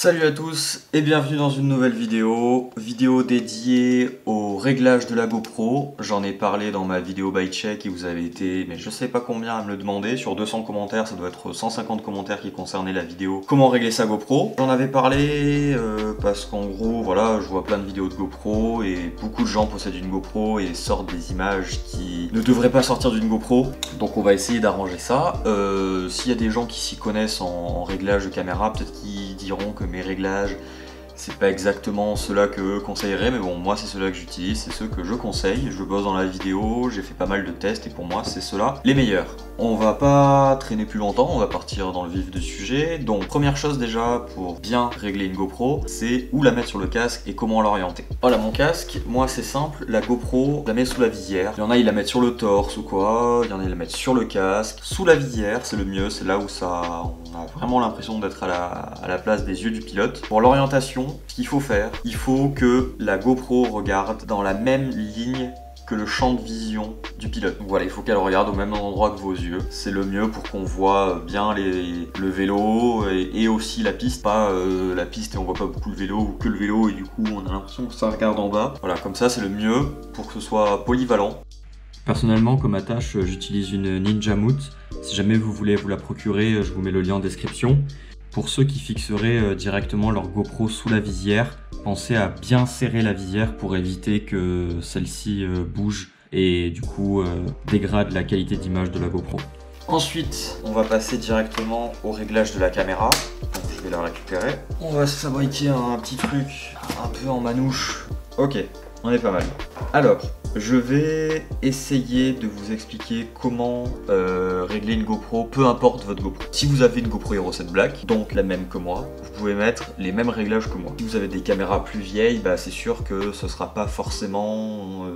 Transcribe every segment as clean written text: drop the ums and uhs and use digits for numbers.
Salut à tous et bienvenue dans une nouvelle vidéo dédiée au réglage de la GoPro. J'en ai parlé dans ma vidéo by check et vous avez été, mais je sais pas combien à me le demander, sur 200 commentaires, ça doit être 150 commentaires qui concernaient la vidéo comment régler sa GoPro. J'en avais parlé parce qu'en gros, voilà, je vois plein de vidéos de GoPro et beaucoup de gens possèdent une GoPro et sortent des images qui ne devraient pas sortir d'une GoPro. Donc on va essayer d'arranger ça. S'il y a des gens qui s'y connaissent en réglage de caméra, peut-être qu'ils diront que mes réglages c'est pas exactement ceux-là que eux conseilleraient, mais bon, moi c'est ceux-là que j'utilise, c'est ceux que je conseille. Je bosse dans la vidéo, j'ai fait pas mal de tests et pour moi c'est ceux-là les meilleurs. On va pas traîner plus longtemps, on va partir dans le vif du sujet. Donc première chose déjà pour bien régler une GoPro, c'est où la mettre sur le casque et comment l'orienter. Voilà mon casque, moi c'est simple, la GoPro, je la mets sous la visière. Il y en a ils la mettent sur le torse ou quoi, il y en a ils la mettent sur le casque. Sous la visière, c'est le mieux, c'est là où on a vraiment l'impression d'être à la place des yeux du pilote. Pour l'orientation, ce qu'il faut faire, il faut que la GoPro regarde dans la même ligne que le champ de vision du pilote. Donc voilà, il faut qu'elle regarde au même endroit que vos yeux. C'est le mieux pour qu'on voit bien le vélo et aussi la piste. Pas la piste et on voit pas beaucoup le vélo ou que le vélo et du coup on a l'impression que ça regarde en bas. Voilà, comme ça c'est le mieux pour que ce soit polyvalent. Personnellement, comme attache, j'utilise une Ninja Mount. Si jamais vous voulez vous la procurer, je vous mets le lien en description. Pour ceux qui fixeraient directement leur GoPro sous la visière, pensez à bien serrer la visière pour éviter que celle-ci bouge et du coup dégrade la qualité d'image de la GoPro. Ensuite, on va passer directement au réglage de la caméra. Donc, je vais la récupérer. On va se fabriquer un petit truc un peu en manouche. Ok, on est pas mal. Alors, je vais essayer de vous expliquer comment régler une GoPro, peu importe votre GoPro. Si vous avez une GoPro Hero 7 Black, donc la même que moi, vous pouvez mettre les mêmes réglages que moi. Si vous avez des caméras plus vieilles, bah, c'est sûr que ce sera pas forcément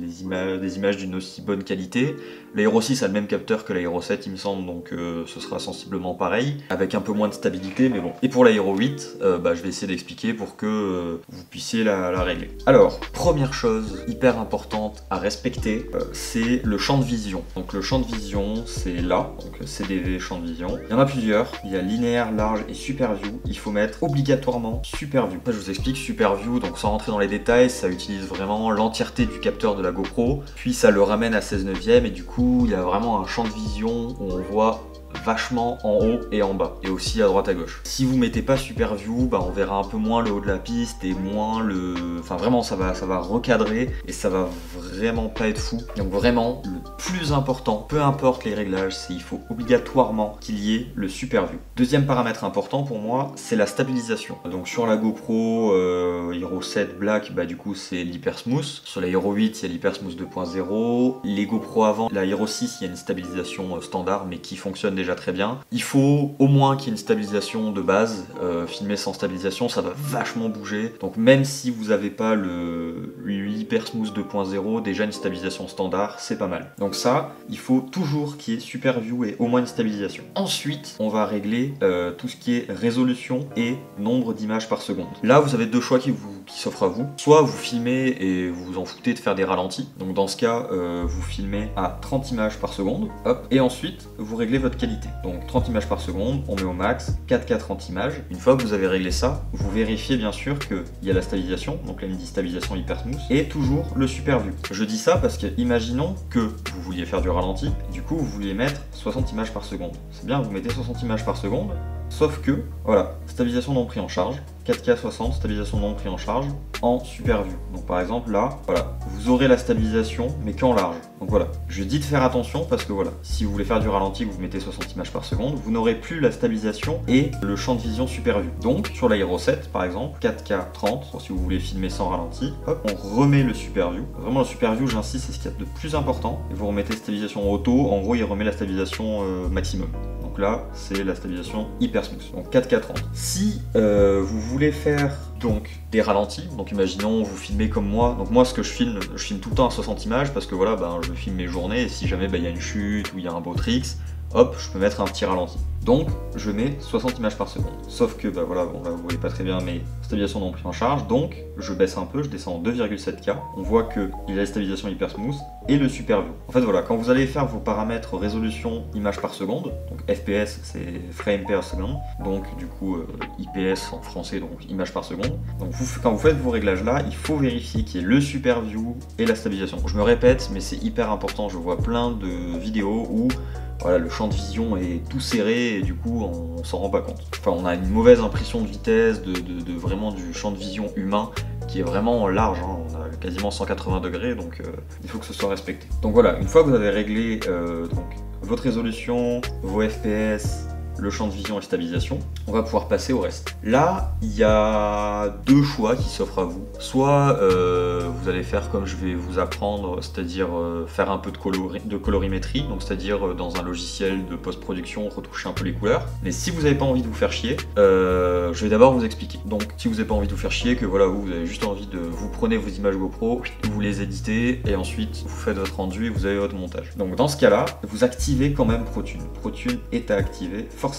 des images d'une aussi bonne qualité. La Hero 6 a le même capteur que la Hero 7 il me semble, donc ce sera sensiblement pareil, avec un peu moins de stabilité, mais bon. Et pour la Hero 8, bah, je vais essayer d'expliquer pour que vous puissiez la régler. Alors, première chose hyper importante à respecter, c'est le champ de vision. Donc le champ de vision, c'est là, donc CDV champ de vision. Il y en a plusieurs, il y a linéaire, large et super view. Il faut mettre obligatoirement super view. Là, je vous explique super view, donc sans rentrer dans les détails, ça utilise vraiment l'entièreté du capteur de la GoPro, puis ça le ramène à 16/9 et du coup, il y a vraiment un champ de vision où on voit vachement en haut et en bas, et aussi à droite à gauche. Si vous mettez pas super view, bah on verra un peu moins le haut de la piste et moins le... Enfin vraiment ça va recadrer et ça va vraiment pas être fou. Donc vraiment, le plus important, peu importe les réglages, c'est il faut obligatoirement qu'il y ait le super view. Deuxième paramètre important pour moi, c'est la stabilisation. Donc sur la GoPro Hero 7 Black, bah du coup c'est l'Hyper Smooth. Sur la Hero 8, il y a l'Hyper Smooth 2.0. Les GoPro avant, la Hero 6, il y a une stabilisation standard mais qui fonctionne déjà très bien. Il faut au moins qu'il y ait une stabilisation de base. Filmer sans stabilisation, ça va vachement bouger. Donc même si vous n'avez pas l'Hyper Smooth 2.0, déjà une stabilisation standard, c'est pas mal. Donc ça, il faut toujours qu'il y ait super view et au moins une stabilisation. Ensuite, on va régler tout ce qui est résolution et nombre d'images par seconde. Là, vous avez deux choix qui s'offrent à vous. Soit vous filmez et vous vous en foutez de faire des ralentis. Donc dans ce cas, vous filmez à 30 images par seconde. Hop. Et ensuite, vous réglez votre qualité. Donc 30 images par seconde, on met au max, 4K 30 images. Une fois que vous avez réglé ça, vous vérifiez bien sûr qu'il y a la stabilisation, donc la midi stabilisation hyper smooth, et toujours le super view. Je dis ça parce que imaginons que vous vouliez faire du ralenti, et du coup vous vouliez mettre 60 images par seconde. C'est bien, vous mettez 60 images par seconde, sauf que, voilà, stabilisation non pris en charge, 4K 60, stabilisation non pris en charge, en super view. Donc par exemple là, voilà, vous aurez la stabilisation mais qu'en large. Donc voilà, je dis de faire attention parce que voilà, si vous voulez faire du ralenti, que vous mettez 60 images par seconde, vous n'aurez plus la stabilisation et le champ de vision super view. Donc sur la Hero 7 par exemple, 4K 30, si vous voulez filmer sans ralenti, hop, on remet le super view. Vraiment le super view, j'insiste, c'est ce qu'il y a de plus important. Et vous remettez stabilisation auto, en gros il remet la stabilisation maximum. Donc là, c'est la stabilisation hyper smooth. Donc 4K 30. Si vous voulez faire donc des ralentis, donc imaginons vous filmez comme moi, donc moi ce que je filme tout le temps à 60 images parce que voilà, ben, je filme mes journées et si jamais il y a une chute ou il y a un beau tricks, hop, je peux mettre un petit ralenti. Donc je mets 60 images par seconde. Sauf que bah voilà, bon là vous voyez pas très bien mes stabilisations n'ont pris en charge, donc je baisse un peu, je descends en 2,7K. On voit qu'il y a la stabilisation hyper smooth et le super view. En fait voilà, quand vous allez faire vos paramètres résolution images par seconde, donc FPS c'est frame per second, donc du coup IPS en français, donc images par seconde. Donc quand vous faites vos réglages là, il faut vérifier qu'il y ait le super view et la stabilisation. Je me répète, mais c'est hyper important, je vois plein de vidéos où voilà, le champ de vision est tout serré et du coup on s'en rend pas compte. Enfin on a une mauvaise impression de vitesse, de vraiment du champ de vision humain qui est vraiment large, hein. On a quasiment 180 degrés donc il faut que ce soit respecté. Donc voilà, une fois que vous avez réglé donc, votre résolution, vos FPS, le champ de vision et stabilisation, on va pouvoir passer au reste. Là, il y a deux choix qui s'offrent à vous. Soit vous allez faire comme je vais vous apprendre, c'est-à-dire faire un peu de colorimétrie, donc c'est-à-dire dans un logiciel de post-production, retoucher un peu les couleurs. Mais si vous n'avez pas envie de vous faire chier, je vais d'abord vous expliquer. Donc si vous n'avez pas envie de vous faire chier, que voilà, vous avez juste envie de... Vous prenez vos images GoPro, vous les éditez, et ensuite vous faites votre rendu et vous avez votre montage. Donc dans ce cas-là, vous activez quand même ProTune. ProTune est à activer, forcément.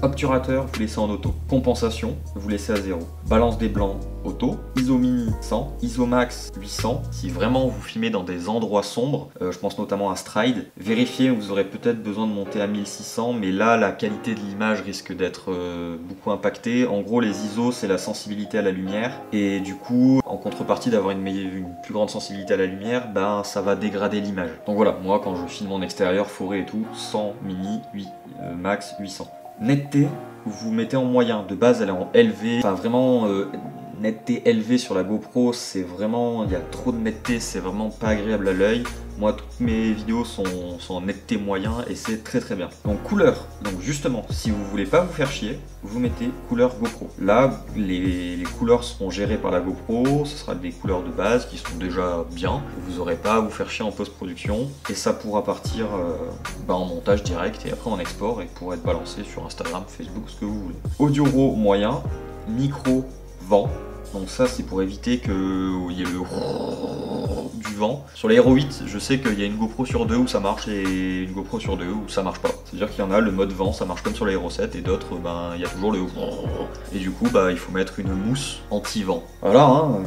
Obturateur, vous laissez en auto. Compensation, vous laissez à 0. Balance des blancs, auto. ISO mini, 100. ISO max, 800. Si vraiment vous filmez dans des endroits sombres, je pense notamment à Stride, vérifiez, vous aurez peut-être besoin de monter à 1600, mais là, la qualité de l'image risque d'être beaucoup impactée. En gros, les ISO, c'est la sensibilité à la lumière. Et du coup, en contrepartie d'avoir une plus grande sensibilité à la lumière, ben, ça va dégrader l'image. Donc voilà, moi, quand je filme en extérieur, forêt et tout, 100 mini, 8, max, 800. Netteté, vous mettez en moyen. De base, elle est en LV. Enfin, vraiment, netteté élevée sur la GoPro, c'est vraiment... Il y a trop de netteté, c'est vraiment pas agréable à l'œil. Moi, toutes mes vidéos sont en netteté moyen et c'est très très bien. Donc, couleur. Donc, justement, si vous voulez pas vous faire chier, vous mettez couleur GoPro. Là, les couleurs seront gérées par la GoPro. Ce sera des couleurs de base qui sont déjà bien. Vous n'aurez pas à vous faire chier en post-production. Et ça pourra partir en montage direct et après en export et pourra être balancé sur Instagram, Facebook, ce que vous voulez. Audio RAW moyen, micro vent. Donc ça c'est pour éviter qu'il y ait le du vent. Sur la Hero 8, je sais qu'il y a une GoPro sur 2 où ça marche et une GoPro sur 2 où ça marche pas. C'est-à-dire qu'il y en a, le mode vent, ça marche comme sur la Hero 7 et d'autres, ben il y a toujours le et du coup bah il faut mettre une mousse anti-vent. Voilà hein.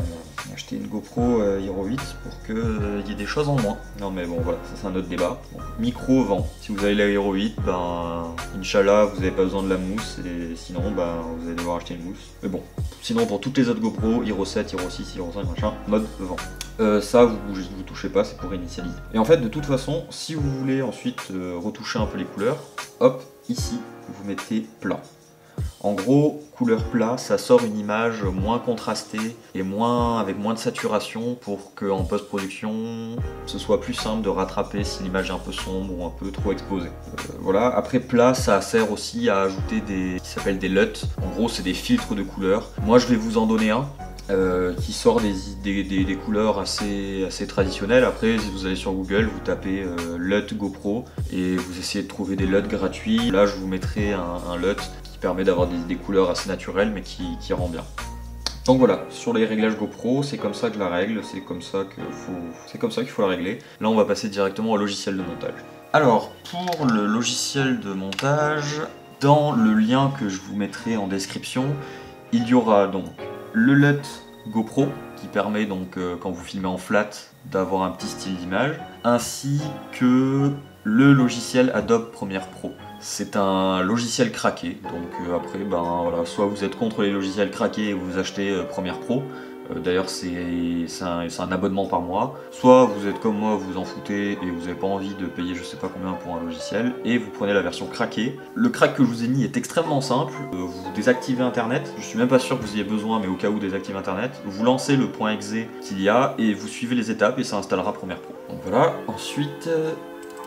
J'ai acheté une GoPro Hero 8 pour qu'il y ait des choses en moins. Non mais bon voilà, ça c'est un autre débat. Bon, micro vent, si vous avez la Hero 8, ben Inch'Allah vous n'avez pas besoin de la mousse et sinon ben vous allez devoir acheter une mousse. Mais bon, sinon pour toutes les autres GoPro, Hero 7, Hero 6, Hero 5, machin, mode vent. Ça vous touchez pas, c'est pour initialiser. Et en fait de toute façon, si vous voulez ensuite retoucher un peu les couleurs, hop, ici vous mettez plat. En gros, couleur plat, ça sort une image moins contrastée et avec moins de saturation pour qu'en post-production, ce soit plus simple de rattraper si l'image est un peu sombre ou un peu trop exposée. Voilà. Après plat, ça sert aussi à ajouter qui s'appellent des LUT. En gros, c'est des filtres de couleurs. Moi, je vais vous en donner un. Qui sort des couleurs assez traditionnelles. Après, si vous allez sur Google, vous tapez LUT GoPro et vous essayez de trouver des LUT gratuits. Là, je vous mettrai un LUT qui permet d'avoir des couleurs assez naturelles mais qui rend bien. Donc voilà, sur les réglages GoPro, c'est comme ça que je la règle, c'est comme ça qu'il faut la régler. Là, on va passer directement au logiciel de montage. Alors, pour le logiciel de montage, dans le lien que je vous mettrai en description, il y aura donc le LUT GoPro qui permet donc quand vous filmez en flat d'avoir un petit style d'image, ainsi que le logiciel Adobe Premiere Pro. C'est un logiciel craqué, donc après ben voilà, soit vous êtes contre les logiciels craqués et vous achetez Premiere Pro. D'ailleurs c'est un abonnement par mois, soit vous êtes comme moi, vous en foutez et vous n'avez pas envie de payer je sais pas combien pour un logiciel et vous prenez la version craquée. Le crack que je vous ai mis est extrêmement simple, vous désactivez internet, je suis même pas sûr que vous ayez besoin mais au cas où désactivez internet, vous lancez le .exe qu'il y a et vous suivez les étapes et ça installera Premiere Pro. Donc voilà, ensuite...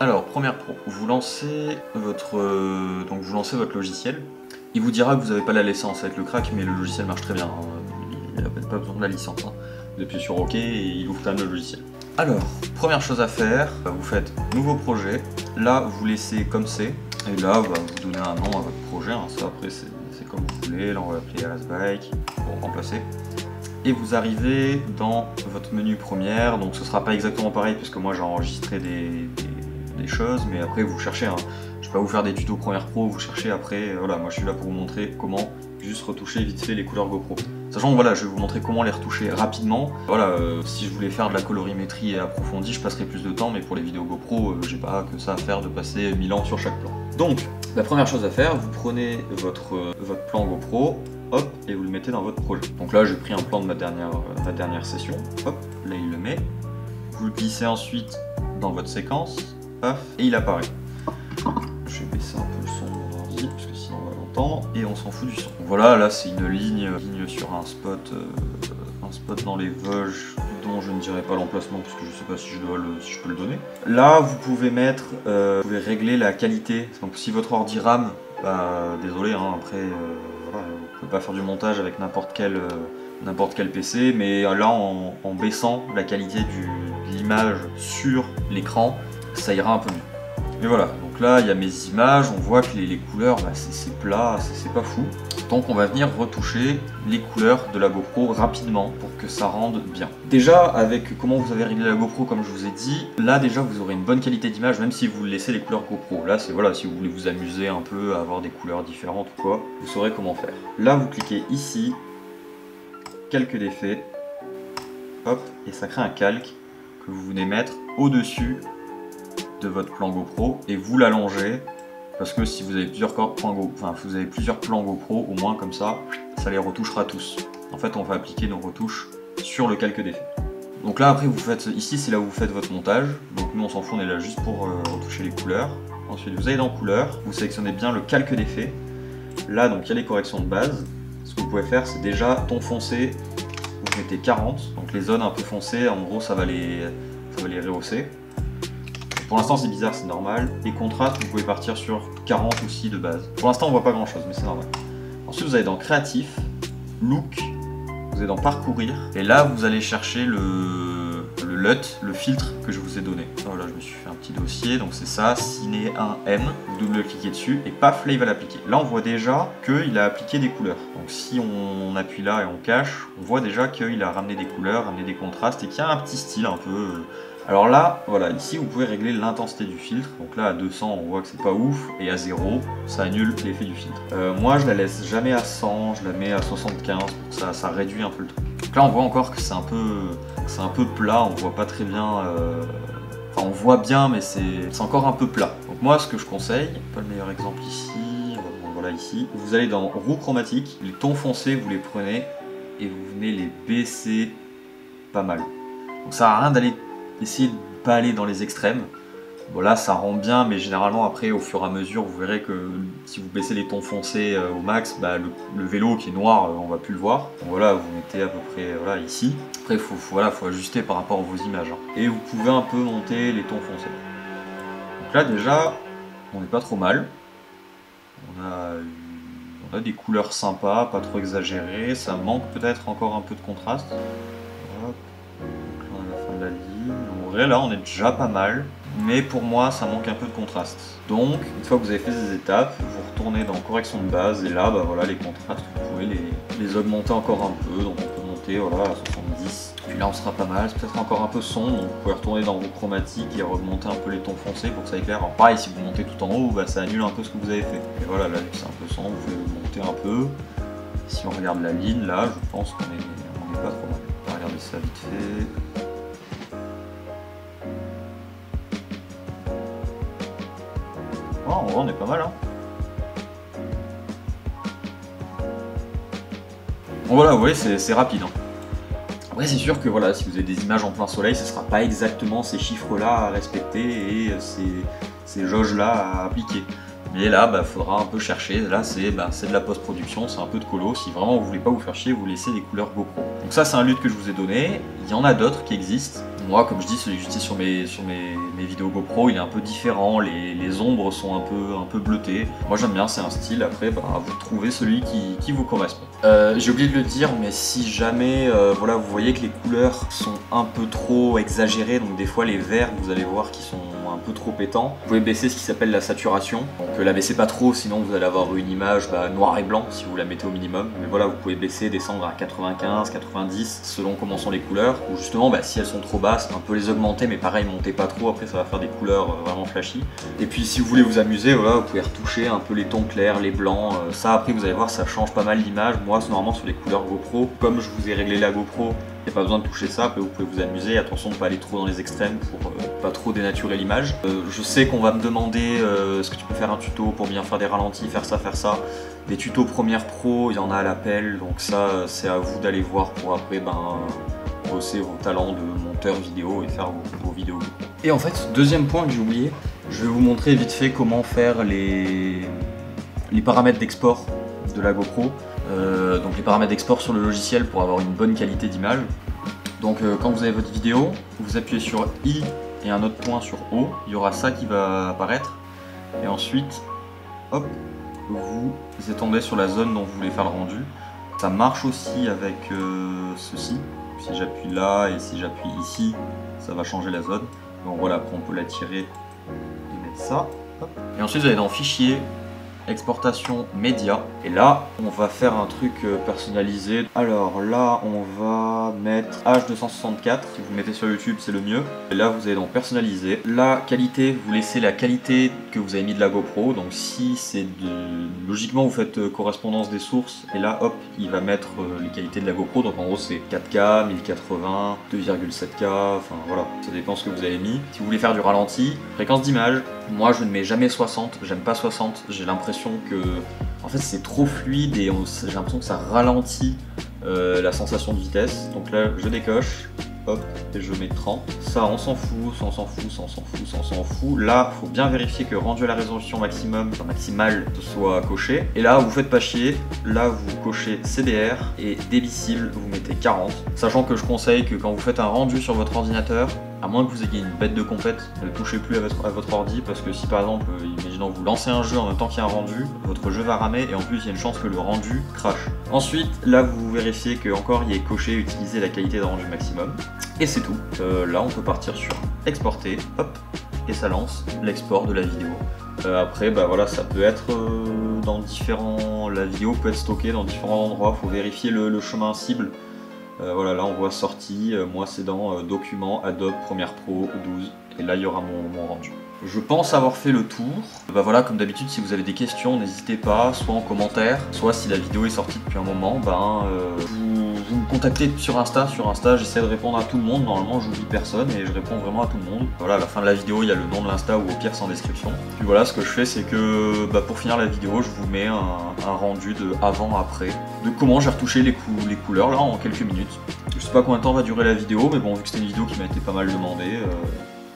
Alors, Premiere Pro, vous lancez votre logiciel, il vous dira que vous n'avez pas la licence avec le crack mais le logiciel marche très bien. Hein. Il n'a pas besoin de la licence. Hein. Vous appuyez sur OK et il ouvre quand même le logiciel. Alors, première chose à faire, vous faites nouveau projet. Là, vous laissez comme c'est. Et là, vous donnez un nom à votre projet. Hein. Ça, après, c'est comme vous voulez. Là, on va l'appeler Asbike pour remplacer. Et vous arrivez dans votre menu première. Donc, ce sera pas exactement pareil parce que moi, j'ai enregistré des choses, mais après vous cherchez, hein. Je vais pas vous faire des tutos Premiere Pro, vous cherchez après, voilà, moi je suis là pour vous montrer comment juste retoucher vite fait les couleurs GoPro. Sachant que voilà, je vais vous montrer comment les retoucher rapidement. Voilà, si je voulais faire de la colorimétrie approfondie, je passerais plus de temps, mais pour les vidéos GoPro, j'ai pas que ça à faire de passer 1000 ans sur chaque plan. Donc, la première chose à faire, vous prenez votre plan GoPro, hop, et vous le mettez dans votre projet. Donc là, j'ai pris un plan de ma dernière session, hop, là il le met. Vous le glissez ensuite dans votre séquence, paf, et il apparaît. Je vais baisser un peu le son de mon ordi, parce que sinon on va l'entendre, et on s'en fout du son. Donc voilà, là c'est une ligne sur un spot dans les Vosges, dont je ne dirai pas l'emplacement, parce que je sais pas si je peux le donner. Là, vous pouvez vous pouvez régler la qualité. Donc si votre ordi rame, bah désolé, hein, après, voilà, vous pouvez pas faire du montage avec n'importe quel PC, mais là en baissant la qualité de l'image sur l'écran, ça ira un peu mieux. Et voilà, donc là il y a mes images, on voit que les couleurs, bah, c'est plat, c'est pas fou. Donc on va venir retoucher les couleurs de la GoPro rapidement pour que ça rende bien. Déjà avec comment vous avez réglé la GoPro comme je vous ai dit, là déjà vous aurez une bonne qualité d'image même si vous laissez les couleurs GoPro. Là c'est voilà, si vous voulez vous amuser un peu à avoir des couleurs différentes ou quoi, vous saurez comment faire. Là vous cliquez ici, calque d'effet, hop, et ça crée un calque que vous venez mettre au-dessus de votre plan GoPro et vous l'allongez parce que si vous avez plusieurs plans GoPro, au moins comme ça les retouchera tous. En fait on va appliquer nos retouches sur le calque d'effet. Donc là après vous faites, ici c'est là où vous faites votre montage, donc nous on s'en fout, on est là juste pour retoucher les couleurs. Ensuite vous allez dans couleurs, vous sélectionnez bien le calque d'effet. Là donc il y a les corrections de base. Ce que vous pouvez faire c'est déjà ton foncé, vous mettez 40, donc les zones un peu foncées en gros ça va les rehausser. Pour l'instant c'est bizarre, c'est normal. Et contraste, vous pouvez partir sur 40 aussi de base. Pour l'instant on voit pas grand chose, mais c'est normal. Ensuite vous allez dans créatif, look, vous allez dans parcourir, et là vous allez chercher le LUT, le filtre que je vous ai donné. Voilà, je me suis fait un petit dossier, donc c'est ça, Ciné 1M, vous double-cliquez dessus, et paf, là il va l'appliquer. Là on voit déjà qu'il a appliqué des couleurs. Donc si on appuie là et on cache, on voit déjà qu'il a ramené des couleurs, ramené des contrastes, et qu'il y a un petit style un peu... Alors là, voilà, ici vous pouvez régler l'intensité du filtre. Donc là à 200 on voit que c'est pas ouf, et à 0 ça annule l'effet du filtre. Moi je la laisse jamais à 100, je la mets à 75 pour que ça réduit un peu le truc. Donc là on voit encore que c'est un peu plat, on voit pas très bien, enfin on voit bien mais c'est encore un peu plat. Donc moi ce que je conseille, pas le meilleur exemple ici, voilà ici, vous allez dans roue chromatique, les tons foncés vous les prenez et vous venez les baisser pas mal. Donc ça sert à rien d'aller essayer de ne pas aller dans les extrêmes. Bon là ça rend bien, mais généralement après au fur et à mesure vous verrez que si vous baissez les tons foncés au max, bah, le vélo qui est noir on va plus le voir. Donc voilà, vous mettez à peu près voilà, ici. Après il faut ajuster par rapport à vos images. Hein. Et vous pouvez un peu monter les tons foncés. Donc là déjà on n'est pas trop mal. On a des couleurs sympas, pas trop exagérées. Ça manque peut-être encore un peu de contraste. Hop. Donc là on est à la fin de la ligne. En vrai là on est déjà pas mal, mais pour moi ça manque un peu de contraste. Donc une fois que vous avez fait ces étapes, vous retournez dans correction de base et là bah voilà, les contrastes vous pouvez les augmenter encore un peu. Donc on peut monter voilà, à 70. Puis là on sera pas mal, c'est peut-être encore un peu sombre, donc vous pouvez retourner dans vos chromatiques et remonter un peu les tons foncés pour que ça éclaire. Alors pareil, si vous montez tout en haut, bah, ça annule un peu ce que vous avez fait. Et voilà, là c'est un peu sombre, vous pouvez monter un peu. Si on regarde la ligne là, je pense qu'on est pas trop mal. On va regarder ça vite fait. Oh, en vrai on est pas mal hein. Bon voilà, vous voyez c'est rapide hein. Après c'est sûr que voilà, si vous avez des images en plein soleil, ce sera pas exactement ces chiffres là à respecter et ces jauges là à appliquer. Mais là, bah, faudra un peu chercher. Là, c'est de la post-production, c'est un peu de colo. Si vraiment vous voulez pas vous faire chier, vous laissez des couleurs GoPro. Donc ça, c'est un LUT que je vous ai donné. Il y en a d'autres qui existent. Moi, comme je dis, celui que j'utilise sur mes vidéos GoPro, il est un peu différent. Les ombres sont un peu bleutées. Moi, j'aime bien, c'est un style. Après, bah, vous trouvez celui qui vous correspond. J'ai oublié de le dire, mais si jamais voilà, vous voyez que les couleurs sont un peu trop exagérées, donc des fois les verts, vous allez voir qu'ils sont un un peu trop pétant. Vous pouvez baisser ce qui s'appelle la saturation, donc la baissez pas trop, sinon vous allez avoir une image noir et blanc si vous la mettez au minimum. Mais voilà, vous pouvez baisser, descendre à 95, 90 selon comment sont les couleurs, ou justement si elles sont trop basses, un peu les augmenter, mais pareil, montez pas trop, après ça va faire des couleurs vraiment flashy. Et puis si vous voulez vous amuser, voilà, vous pouvez retoucher un peu les tons clairs, les blancs, ça après vous allez voir, ça change pas mal l'image. Moi normalement sur les couleurs GoPro, comme je vous ai réglé la GoPro, il n'y a pas besoin de toucher ça, après vous pouvez vous amuser, attention de ne pas aller trop dans les extrêmes pour pas trop dénaturer l'image. Je sais qu'on va me demander est-ce que tu peux faire un tuto pour bien faire des ralentis, faire ça. Des tutos Premiere Pro, il y en a à l'appel, donc ça c'est à vous d'aller voir pour après bosser vos talents de monteur vidéo et faire vos vidéos. Et en fait, deuxième point que j'ai oublié, je vais vous montrer vite fait comment faire les paramètres d'export de la GoPro. Donc les paramètres d'export sur le logiciel pour avoir une bonne qualité d'image. Donc quand vous avez votre vidéo, vous appuyez sur I et un autre point sur O, il y aura ça qui va apparaître. Et ensuite, hop, vous étendez sur la zone dont vous voulez faire le rendu. Ça marche aussi avec ceci. Si j'appuie là et si j'appuie ici, ça va changer la zone. Donc voilà, après on peut la tirer et mettre ça. Hop. Et ensuite vous allez dans Fichier, Exportation média, et là on va faire un truc personnalisé. Alors là on va mettre H264, si vous le mettez sur YouTube c'est le mieux. Et là vous allez dans personnaliser, la qualité, vous laissez la qualité que vous avez mis de la GoPro, donc si c'est logiquement vous faites correspondance des sources, et là hop il va mettre les qualités de la GoPro, donc en gros c'est 4K, 1080, 2,7K, enfin voilà, ça dépend ce que vous avez mis. Si vous voulez faire du ralenti, fréquence d'image, moi je ne mets jamais 60, j'aime pas 60, j'ai l'impression que en fait c'est trop fluide et j'ai l'impression que ça ralentit la sensation de vitesse. Donc là je décoche, hop, et je mets 30. Ça on s'en fout, ça on s'en fout, ça on s'en fout, ça on s'en fout. Là faut bien vérifier que rendu à la résolution maximum, enfin maximale, soit coché. Et là vous faites pas chier, là vous cochez CBR et débit cible vous mettez 40. Sachant que je conseille que quand vous faites un rendu sur votre ordinateur, à moins que vous ayez une bête de compète, ne touchez plus à votre ordi, parce que si par exemple, imaginons que vous lancez un jeu en même temps qu'il y a un rendu, votre jeu va ramer et en plus il y a une chance que le rendu crache. Ensuite, là vous vérifiez que encore il est coché utiliser la qualité de rendu maximum. Et c'est tout. Là on peut partir sur exporter, hop, et ça lance l'export de la vidéo. Après voilà, ça peut être dans différents... La vidéo peut être stockée dans différents endroits, il faut vérifier le chemin cible. Voilà, là on voit sortie, moi c'est dans Documents, Adobe Premiere Pro 12, et là il y aura mon rendu. Je pense avoir fait le tour. Voilà, comme d'habitude, si vous avez des questions, n'hésitez pas, soit en commentaire, soit si la vidéo est sortie depuis un moment, vous me contactez sur Insta. Sur Insta, j'essaie de répondre à tout le monde. Normalement, j'oublie personne et je réponds vraiment à tout le monde. Voilà, à la fin de la vidéo, il y a le nom de l'Insta ou au pire, c'est en description. Puis voilà, ce que je fais, c'est que pour finir la vidéo, je vous mets un rendu de avant-après, de comment j'ai retouché les couleurs là en quelques minutes. Je sais pas combien de temps va durer la vidéo, mais bon, vu que c'était une vidéo qui m'a été pas mal demandée,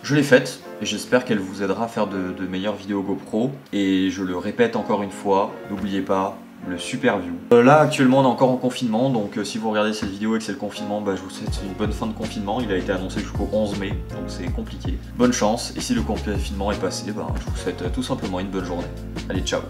je l'ai faite et j'espère qu'elle vous aidera à faire de meilleures vidéos GoPro. Et je le répète encore une fois, n'oubliez pas le super view. Là actuellement on est encore en confinement, donc si vous regardez cette vidéo et que c'est le confinement, je vous souhaite une bonne fin de confinement. Il a été annoncé jusqu'au 11 mai, donc c'est compliqué. Bonne chance, et si le confinement est passé, je vous souhaite tout simplement une bonne journée. Allez, ciao.